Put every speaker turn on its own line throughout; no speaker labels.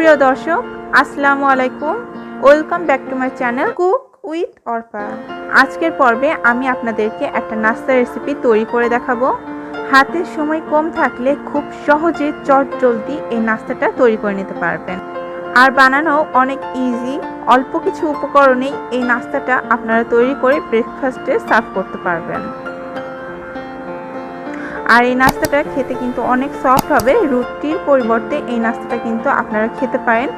প্রিয় দর্শক, আসসালামু আলাইকুম। Welcome back to my channel cook with Arpa. আজকের পর্বে আমি আপনাদেরকে একটা নাস্তা রেসিপি তৈরি করে দেখাবো। হাতের সময় কম থাকলে খুব সহজে চটজলদি এই নাস্তাটা তৈরি করে নিতে পারবেন, আর বানানো অনেক ইজি। অল্প কিছু উপকরণেই এই নাস্তাটা আপনারা তৈরি করে ব্রেকফাস্টে সার্ভ করতে পারবেন। আর এই নাস্তাটা খেতে কিন্তু অনেক সফট হবে। রুটির পরিবর্তে এই নাস্তাটা কিন্তু আপনারা খেতে পারেন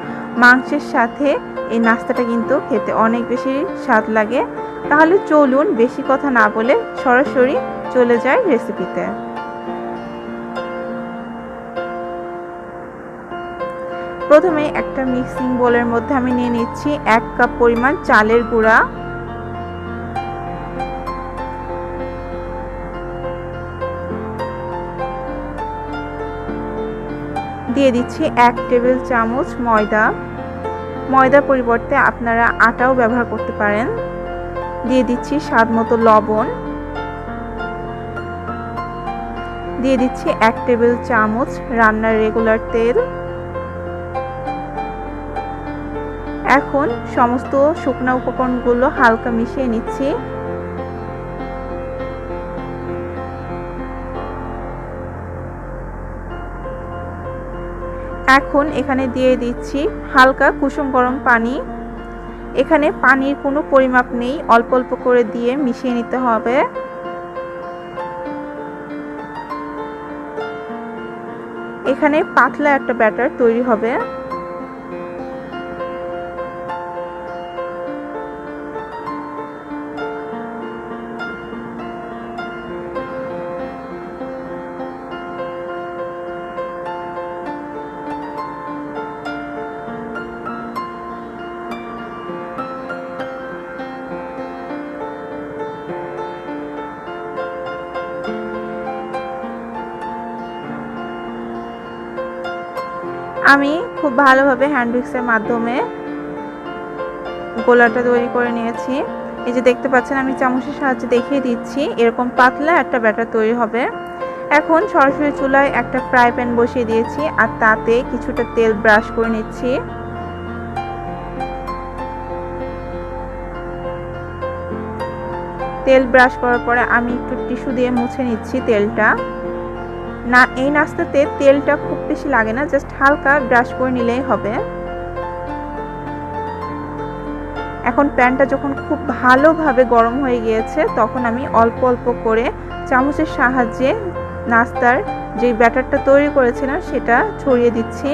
মাংসের সাথে। এই নাস্তাটা কিন্তু খেতে অনেক বেশি স্বাদ লাগে। তাহলে চলুন বেশি কথা না বলে সরাসরি চলে যাই রেসিপিতে। প্রথমে একটা মিক্সিং বোলের মধ্যে আমি নিয়ে নিচ্ছি 1 কাপ পরিমাণ চালের গুঁড়া, দিয়ে দিচ্ছি 1 টেবিল চামচ ময়দা। ময়দার পরিবর্তে আপনারা আটাও ব্যবহার করতে পারেন। দিয়ে দিচ্ছি স্বাদ মতো লবণ, দিয়ে দিচ্ছি 1 টেবিল চামচ রান্নার রেগুলার তেল। এখন সমস্ত শুকনো উপকরণগুলো হালকা মিশিয়ে নিচ্ছি। এখন এখানে দিয়ে দিচ্ছি হালকা কুসুম গরম পানি। এখানে পানির কোনো পরিমাপ নেই, অল্প অল্প করে দিয়ে মিশিয়ে নিতে হবে। এখানে পাতলা একটা ব্যাটার তৈরি হবে। আমি খুব ভালোভাবে হ্যান্ড উইক্সের মাধ্যমে গোলাটা তৈরি করে নিয়েছি। এই যে দেখতে পাচ্ছেন, আমি চামচের সাহায্যে দেখিয়ে দিচ্ছি, এরকম পাতলা একটা ব্যাটার তৈরি হবে। এখন সরাসরি চুলায় একটা ফ্রাই প্যান বসিয়ে দিয়েছি, আর তাতে কিছুটা তেল ব্রাশ করে নিচ্ছি। তেল ব্রাশ করার পরে আমি একটু টিস্যু দিয়ে মুছে নিচ্ছি তেলটা। না, এই নাস্তাতে তেলটা খুব বেশি লাগে না, জাস্ট হালকা ব্রাশ করে নিলেই হবে। এখন প্যানটা যখন খুব ভালোভাবে গরম হয়ে গিয়েছে, তখন আমি অল্প অল্প করে চামচের সাহায্যে নাস্তার যে ব্যাটারটা তৈরি করেছিলাম সেটা ছড়িয়ে দিচ্ছি।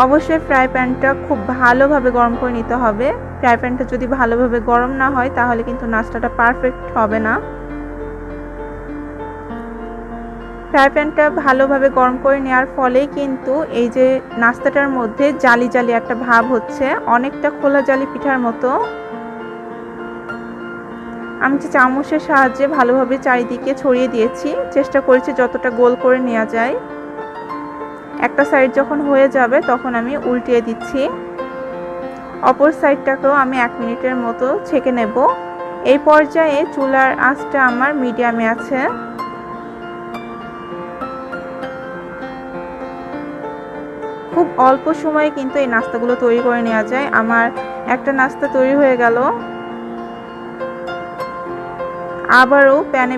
অবশ্যই ফ্রাই প্যানটা খুব ভালোভাবে গরম করে নিতে হবে। ফ্রাই প্যানটা যদি ভালোভাবে গরম না হয় তাহলে কিন্তু নাস্তাটা পারফেক্ট হবে না। ফ্রাই প্যানটা ভালোভাবে গরম করে নেওয়ার ফলেই কিন্তু এই যে নাস্তাটার মধ্যে জালি জালি একটা ভাব হচ্ছে, অনেকটা খোলা জালি পিঠার মতো। আমি যে চামচের সাহায্যে ভালোভাবে চারিদিকে ছড়িয়ে দিয়েছি, চেষ্টা করেছি যতটা গোল করে নেওয়া যায়। একটা সাইড যখন হয়ে যাবে তখন আমি উল্টিয়ে দিচ্ছি। অপর সাইডটাকেও আমি 1 মিনিটের মতো ছেঁকে নেব। এই পর্যায়ে চুলার আঁচটা আমার মিডিয়ামে আছে। খুব অল্প সময়ে কিন্তু এই নাস্তাগুলো তৈরি করে নেওয়া যায়। আমার একটা নাস্তা তৈরি হয়ে গেল। আবারও প্যানে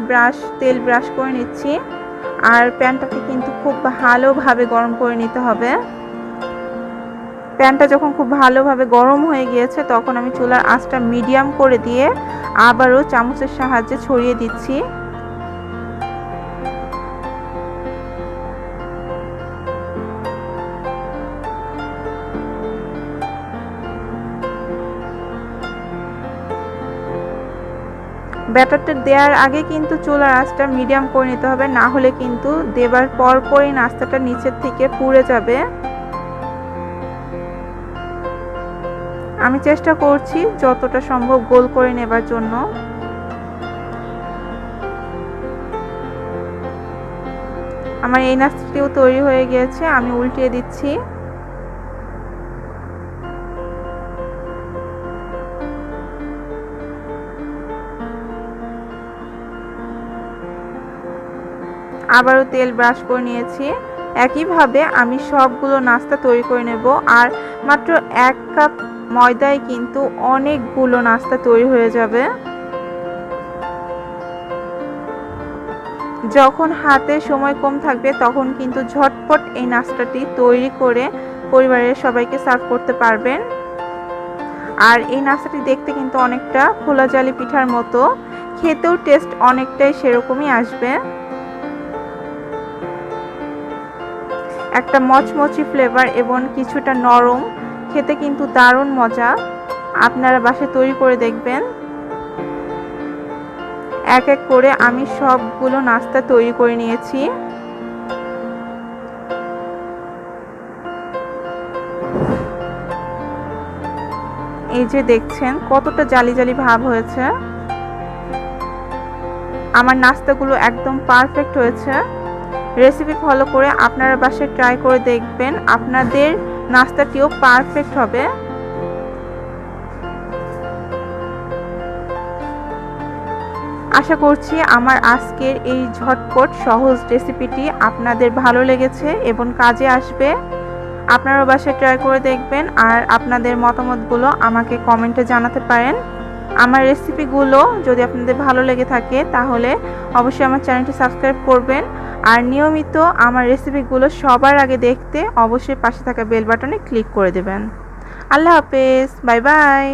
তেল ব্রাশ করে নিচ্ছি, আর প্যানটাকে কিন্তু খুব ভালোভাবে গরম করে নিতে হবে। প্যানটা যখন খুব ভালোভাবে গরম হয়ে গিয়েছে তখন আমি চুলার আঁচটা মিডিয়াম করে দিয়ে আবারও চামচের সাহায্যে ছড়িয়ে দিচ্ছি। ব্যাটারটা দেওয়ার আগে কিন্তু চুলার আঁচটা মিডিয়াম করে নিতে হবে, না হলে কিন্তু দেবার পরপরই নাস্তাটা নিচের থেকে পুড়ে যাবে। আমি চেষ্টা করছি যতটা সম্ভব গোল করে নেবার জন্য। আমার এই নাস্তাটিও তৈরি হয়ে গিয়েছে, আমি উল্টিয়ে দিচ্ছি। আবারও তেল ব্রাশ করে নিয়েছি। একইভাবে আমি সবগুলো নাস্তা তৈরি করে নেব। আর মাত্র 1 কাপ ময়দায় কিন্তু অনেকগুলো নাস্তা তৈরি হয়ে যাবে। যখন হাতে সময় কম থাকবে তখন কিন্তু ঝটপট এই নাস্তাটি তৈরি করে পরিবারের সবাইকে সার্ভ করতে পারবেন। আর এই নাস্তাটি দেখতে কিন্তু অনেকটা খোলা জালি পিঠার মতো, খেতেও টেস্ট অনেকটাই সেরকমই আসবে। একটা মচমচি ফ্লেভার এবং কিছুটা নরম, খেতে কিন্তু দারুণ মজা। আপনারা বাসায় তৈরি করে দেখবেন। এক এক করে আমি সবগুলো নাস্তা তৈরি করে নিয়েছি। এই যে দেখছেন কতটা জালি জালি ভাব হয়েছে। আমার নাস্তাগুলো একদম পারফেক্ট হয়েছে। রেসিপি ফলো করে আপনারা বাসায় ট্রাই করে দেখবেন, আপনাদের নাস্তাটিও পারফেক্ট হবে। আশা করছি আমার আজকের এই ঝটপট সহজ রেসিপিটি আপনাদের ভালো লেগেছে এবং কাজে আসবে। আপনারাও বাসায় ট্রাই করে দেখবেন আর আপনাদের মতামতগুলো আমাকে কমেন্টে জানাতে পারেন। আমার রেসিপিগুলো যদি আপনাদের ভালো লেগে থাকে তাহলে অবশ্যই আমার চ্যানেলটি সাবস্ক্রাইব করবেন। আর নিয়মিত আমার রেসিপিগুলো সবার আগে দেখতে অবশ্যই পাশে থাকা বেল বাটনে ক্লিক করে দেবেন। আল্লাহ হাফেজ, বাই বাই।